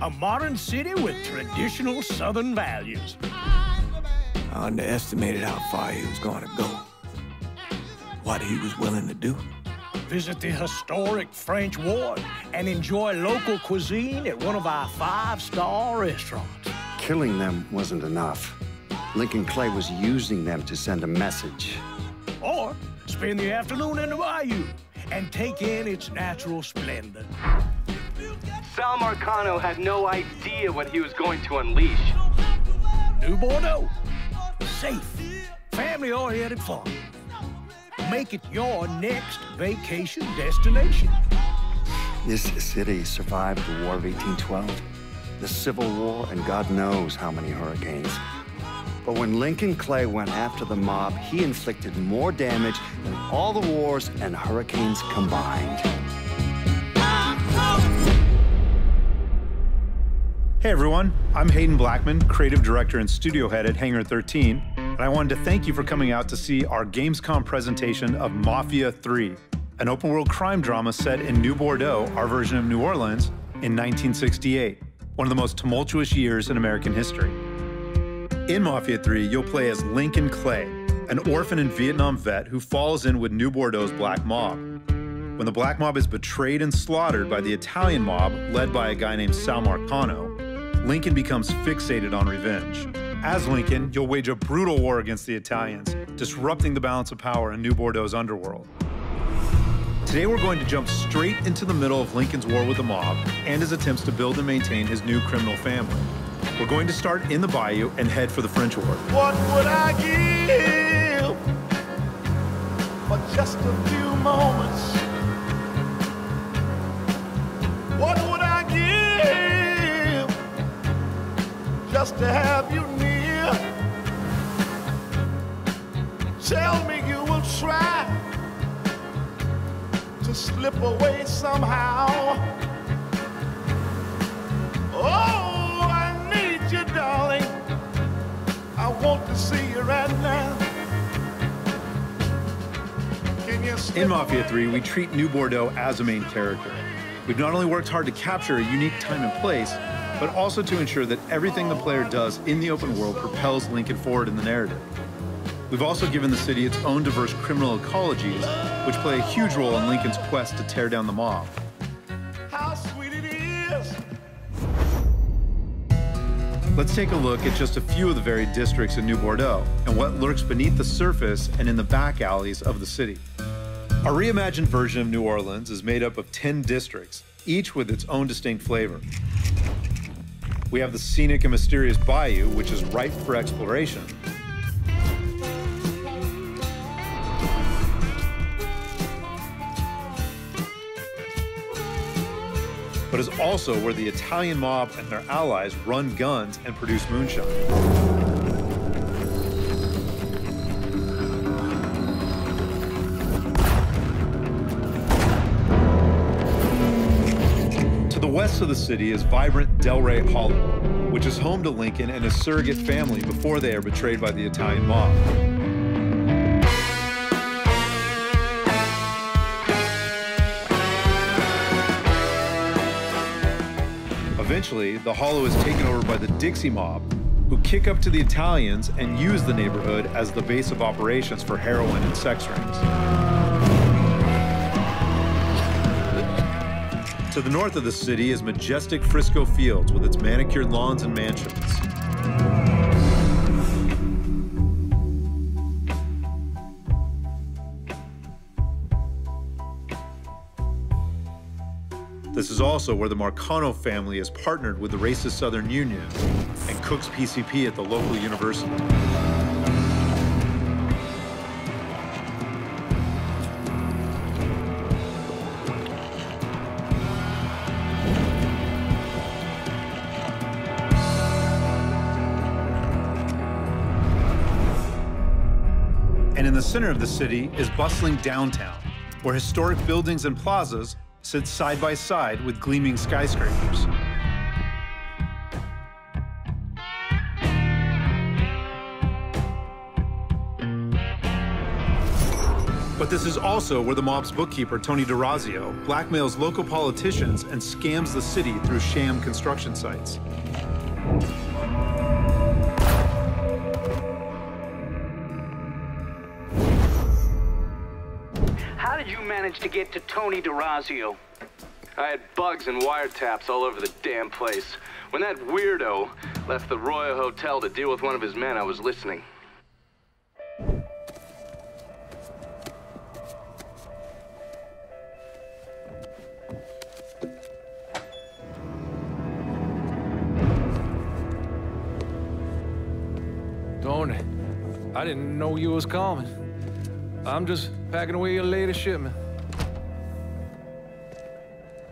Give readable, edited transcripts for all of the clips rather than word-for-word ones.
A modern city with traditional Southern values. I underestimated how far he was going to go. What he was willing to do. Visit the historic French Ward and enjoy local cuisine at one of our 5-star restaurants. Killing them wasn't enough. Lincoln Clay was using them to send a message. Or spend the afternoon in the bayou and take in its natural splendor. Sal Marcano had no idea what he was going to unleash. New Bordeaux. Safe, family-oriented fun. Make it your next vacation destination. This city survived the War of 1812, the Civil War, and God knows how many hurricanes. But when Lincoln Clay went after the mob, he inflicted more damage than all the wars and hurricanes combined. Hey everyone, I'm Hayden Blackman, creative director and studio head at Hangar 13, and I wanted to thank you for coming out to see our Gamescom presentation of Mafia 3, an open-world crime drama set in New Bordeaux, our version of New Orleans, in 1968, one of the most tumultuous years in American history. In Mafia 3, you'll play as Lincoln Clay, an orphan and Vietnam vet who falls in with New Bordeaux's black mob. When the black mob is betrayed and slaughtered by the Italian mob, led by a guy named Sal Marcano, Lincoln becomes fixated on revenge. As Lincoln, you'll wage a brutal war against the Italians, disrupting the balance of power in New Bordeaux's underworld. Today we're going to jump straight into the middle of Lincoln's war with the mob and his attempts to build and maintain his new criminal family. We're going to start in the bayou and head for the French Ward. What would I give for just a few moments? What would I give just to have you near? Tell me you will try to slip away somehow. Oh, I need you, darling. I want to see you right now. Can you slip In Mafia away? 3, we treat New Bordeaux as a main character. We've not only worked hard to capture a unique time and place, but also to ensure that everything the player does in the open world propels Lincoln forward in the narrative. We've also given the city its own diverse criminal ecologies, which play a huge role in Lincoln's quest to tear down the mob. How sweet it is. Let's take a look at just a few of the varied districts in New Bordeaux and what lurks beneath the surface and in the back alleys of the city. Our reimagined version of New Orleans is made up of 10 districts, each with its own distinct flavor. We have the scenic and mysterious bayou, which is ripe for exploration. But is also where the Italian mob and their allies run guns and produce moonshine. To the west of the city is vibrant Delray Hollow, which is home to Lincoln and his surrogate family before they are betrayed by the Italian mob. Eventually, the Hollow is taken over by the Dixie mob, who kick up to the Italians and use the neighborhood as the base of operations for heroin and sex rings. To the north of the city is majestic Frisco Fields with its manicured lawns and mansions. This is also where the Marcano family is partnered with the racist Southern Union and cooks PCP at the local university. And in the center of the city is bustling downtown, where historic buildings and plazas sit side by side with gleaming skyscrapers. But this is also where the mob's bookkeeper, Tony DeRazio, blackmails local politicians and scams the city through sham construction sites. How did you manage to get to Tony DeRazio? I had bugs and wiretaps all over the damn place. When that weirdo left the Royal Hotel to deal with one of his men, I was listening. Tony, I didn't know you was coming. I'm just packing away your latest shipment.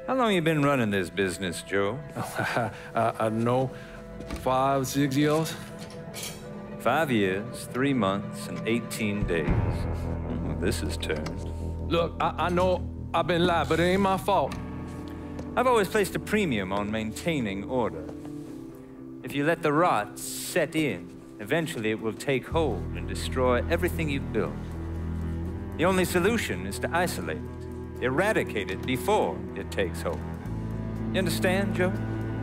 How long you been running this business, Joe? I don't know, 5, 6 years? 5 years, 3 months, and 18 days. Well, this is turned. Look, I know I've been lied, but it ain't my fault. I've always placed a premium on maintaining order. If you let the rot set in, eventually it will take hold and destroy everything you've built. The only solution is to isolate it, eradicate it before it takes hold. You understand, Joe?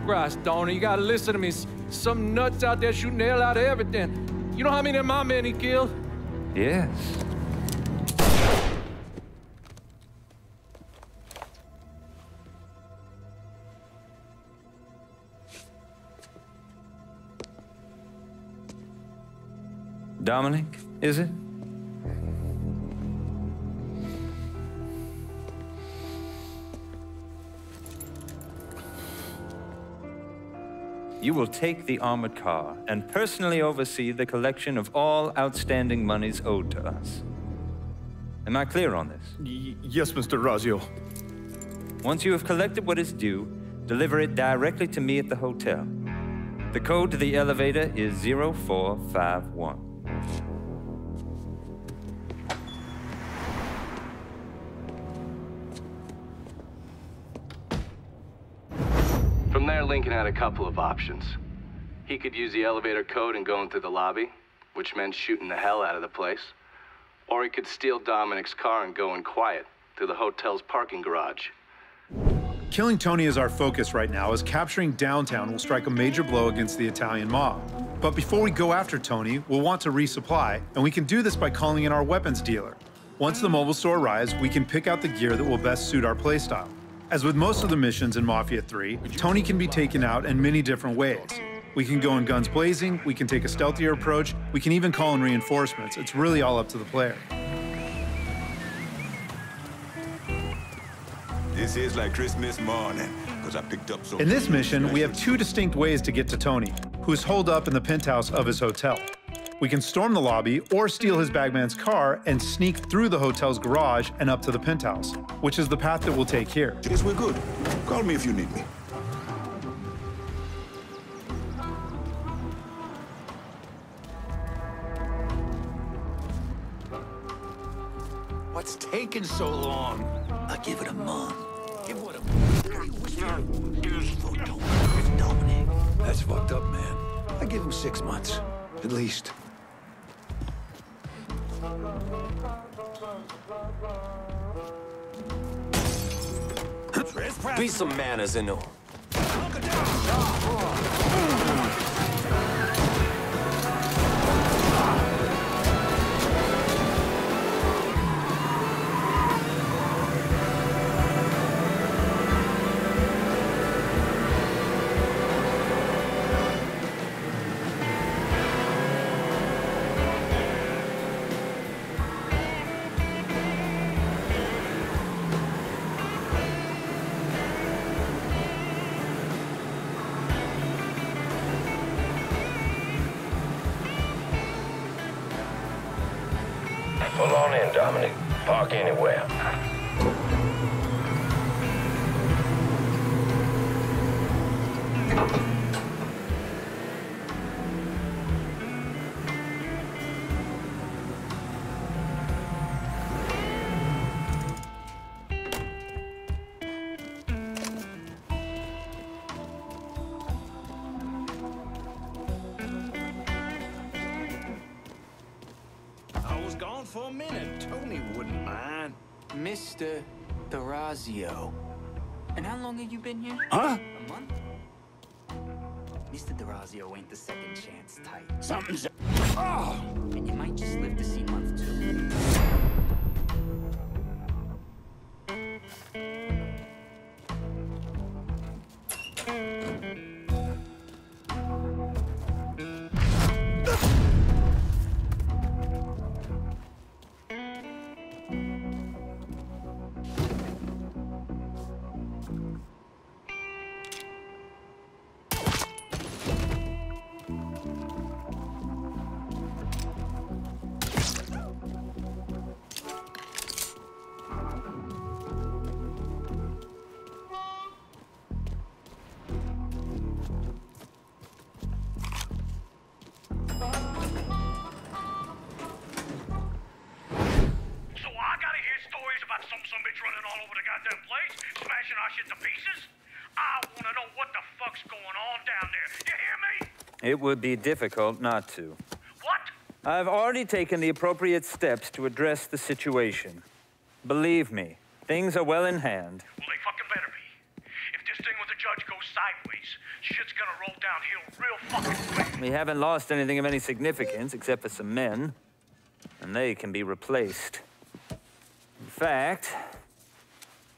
Christ, Tony, you gotta listen to me. Some nuts out there shooting the hell out of everything. You know how many of my men he killed? Yes. Dominic, is it? You will take the armored car and personally oversee the collection of all outstanding monies owed to us. Am I clear on this? Yes, Mr. Razio. Once you have collected what is due, deliver it directly to me at the hotel. The code to the elevator is 0451. From there, Lincoln had a couple of options. He could use the elevator code and go into the lobby, which meant shooting the hell out of the place. Or he could steal Dominic's car and go in quiet through the hotel's parking garage. Killing Tony is our focus right now, as capturing downtown will strike a major blow against the Italian mob. But before we go after Tony, we'll want to resupply, and we can do this by calling in our weapons dealer. Once the mobile store arrives, we can pick out the gear that will best suit our playstyle. As with most of the missions in Mafia 3, Tony can be taken out in many different ways. We can go in guns blazing, we can take a stealthier approach, we can even call in reinforcements. It's really all up to the player. This is like Christmas morning, because I picked up some... In this mission, we have two distinct ways to get to Tony, who's holed up in the penthouse of his hotel. We can storm the lobby or steal his bagman's car and sneak through the hotel's garage and up to the penthouse, which is the path that we'll take here. Yes, we're good. Call me if you need me. What's taking so long? I give it a month. Give it a Dominic. That's fucked up, man. I give him 6 months, at least. Be some manners in them. Pull on in, Dominic. Park anywhere. for a minute. Tony wouldn't mind. Mr. D'Orazio. And how long have you been here? Huh? A month? Mr. D'Orazio ain't the second chance type. Something's... Oh! And you might just live to see month 2. Some bitch running all over the goddamn place, smashing our shit to pieces. I want to know what the fuck's going on down there. You hear me? It would be difficult not to. What? I've already taken the appropriate steps to address the situation. Believe me, things are well in hand. Well, they fucking better be. If this thing with the judge goes sideways, shit's gonna roll downhill real fucking quick. We haven't lost anything of any significance except for some men, and they can be replaced. In fact,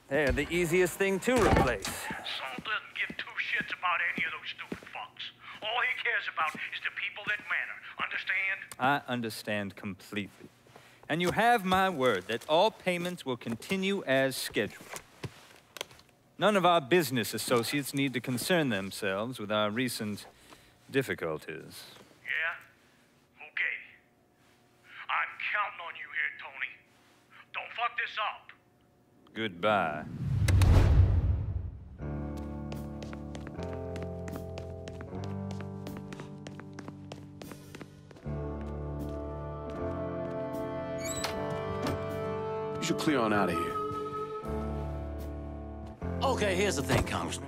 they're the easiest thing to replace. Saul doesn't give two shits about any of those stupid fucks. All he cares about is the people that matter. Understand? I understand completely. And you have my word that all payments will continue as scheduled. None of our business associates need to concern themselves with our recent difficulties. Yeah? Okay. I'm counting on you here, Tony. Don't fuck this up. Goodbye. You should clear on out of here. Okay, here's the thing, Congressman.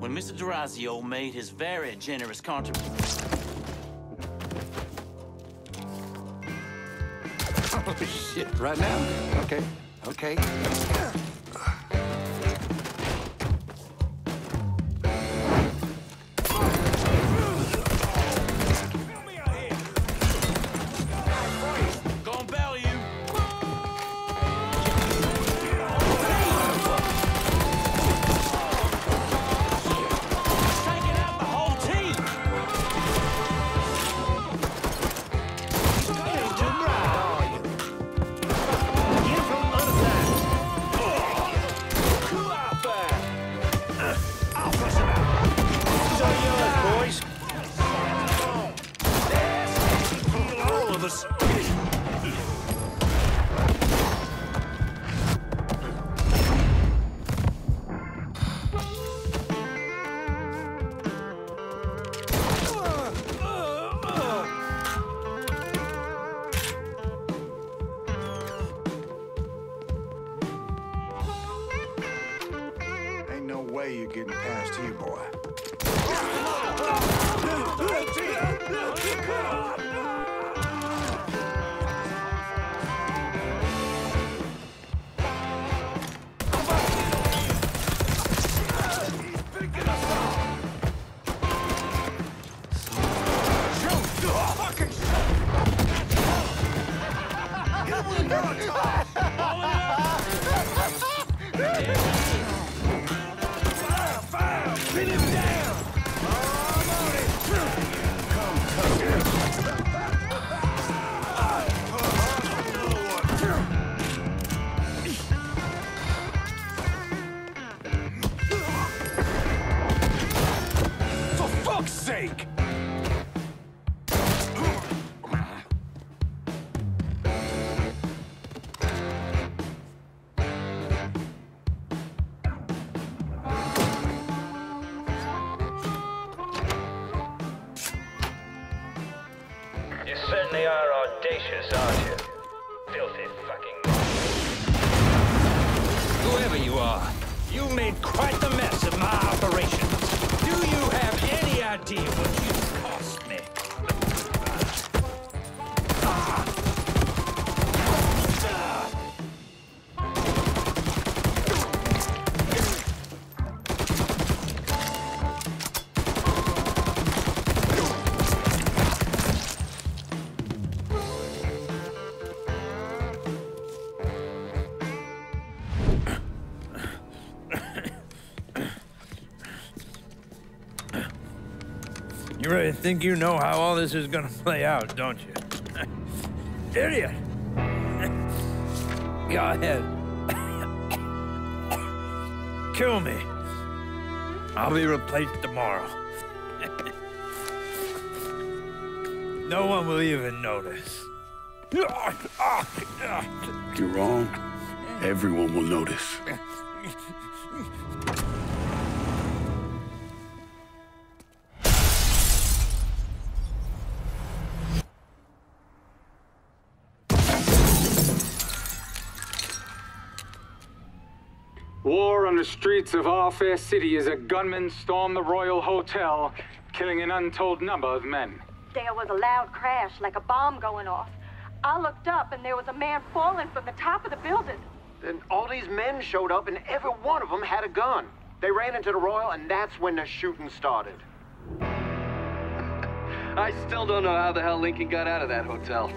When Mr. D'Orazio made his very generous contribution... Oh, shit, right now? Okay, okay. Gonna bail you. Taking out the whole team. Ain't no way you're getting past here, boy. Pin him down! For fuck's sake! You certainly are audacious, aren't you? Filthy fucking... Whoever you are, you made quite the mess of my operation. Do you have any idea what you've cost me? You really think you know how all this is gonna play out, don't you? Idiot! Go ahead. Kill me. I'll be replaced tomorrow. No one will even notice. You're wrong. Everyone will notice. War on the streets of our fair city as a gunman stormed the Royal Hotel, killing an untold number of men. There was a loud crash, like a bomb going off. I looked up and there was a man falling from the top of the building. Then all these men showed up and every one of them had a gun. They ran into the Royal and that's when the shooting started. I still don't know how the hell Lincoln got out of that hotel.